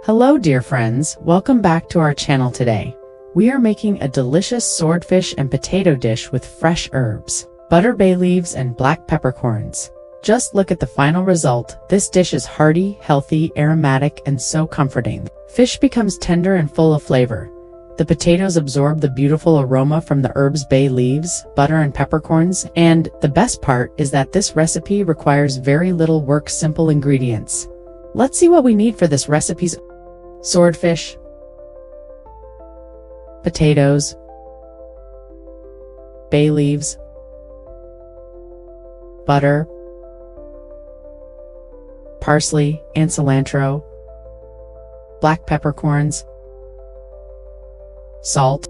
Hello dear friends, welcome back to our channel today. We are making a delicious swordfish and potato dish with fresh herbs, butter bay leaves and black peppercorns. Just look at the final result. This dish is hearty, healthy, aromatic, and so comforting. Fish becomes tender and full of flavor. The potatoes absorb the beautiful aroma from the herbs, bay leaves, butter and peppercorns, and the best part is that this recipe requires very little work, simple ingredients. Let's see what we need for this recipe. Swordfish, potatoes, bay leaves, butter, parsley and cilantro, black peppercorns, salt.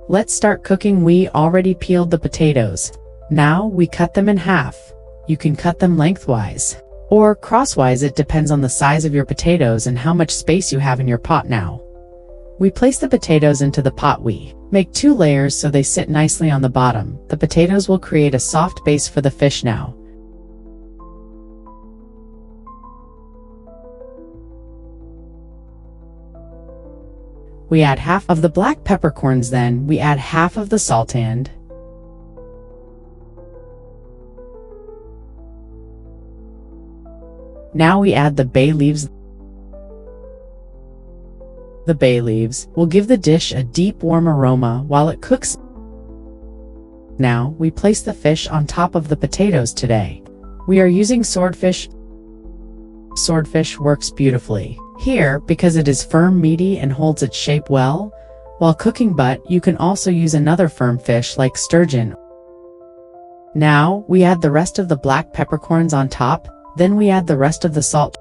Let's start cooking. We already peeled the potatoes. Now we cut them in half. You can cut them lengthwise or crosswise, it depends on the size of your potatoes and how much space you have in your pot. Now we place the potatoes into the pot. We make 2 layers so they sit nicely on the bottom. The potatoes will create a soft base for the fish. Now we add half of the black peppercorns, then we add half of the salt, and now we add the bay leaves. The bay leaves will give the dish a deep, warm aroma while it cooks. Now we place the fish on top of the potatoes. Today we are using swordfish. Swordfish works beautifully here because it is firm, meaty, and holds its shape well while cooking, but you can also use another firm fish like sturgeon. Now we add the rest of the black peppercorns on top. Then we add the rest of the salt.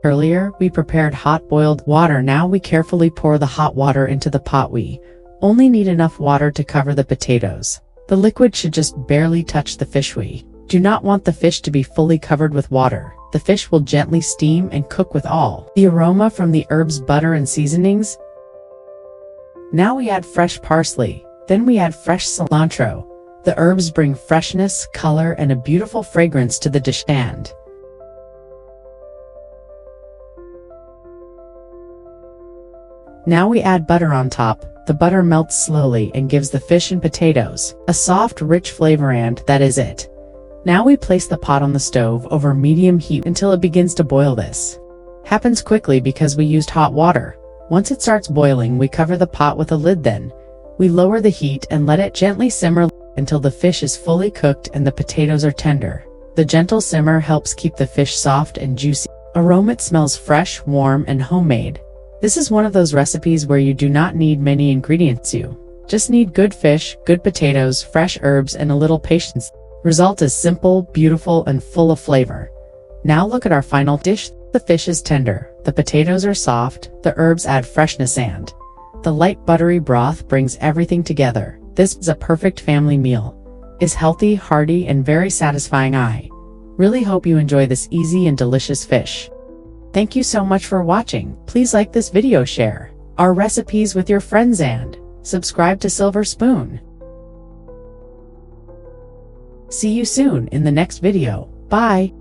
Earlier, we prepared hot boiled water. Now we carefully pour the hot water into the pot. We only need enough water to cover the potatoes. The liquid should just barely touch the fish. We do not want the fish to be fully covered with water. The fish will gently steam and cook with all the aroma from the herbs, butter, and seasonings. Now we add fresh parsley. Then we add fresh cilantro. The herbs bring freshness, color, and a beautiful fragrance to the dish. And now we add butter on top. The butter melts slowly and gives the fish and potatoes a soft, rich flavor, and that is it. Now we place the pot on the stove over medium heat until it begins to boil. This happens quickly because we used hot water. Once it starts boiling, we cover the pot with a lid. Then we lower the heat and let it gently simmer until the fish is fully cooked and the potatoes are tender. The gentle simmer helps keep the fish soft and juicy. Aroma: it smells fresh, warm, and homemade. This is one of those recipes where you do not need many ingredients. You just need good fish, good potatoes, fresh herbs, and a little patience. Result is simple, beautiful, and full of flavor. Now look at our final dish. The fish is tender, the potatoes are soft, the herbs add freshness, and the light buttery broth brings everything together. This is a perfect family meal. It's healthy, hearty, and very satisfying. I really hope you enjoy this easy and delicious fish. Thank you so much for watching. Please like this video, share our recipes with your friends, and subscribe to Silver Spoon. See you soon in the next video. Bye.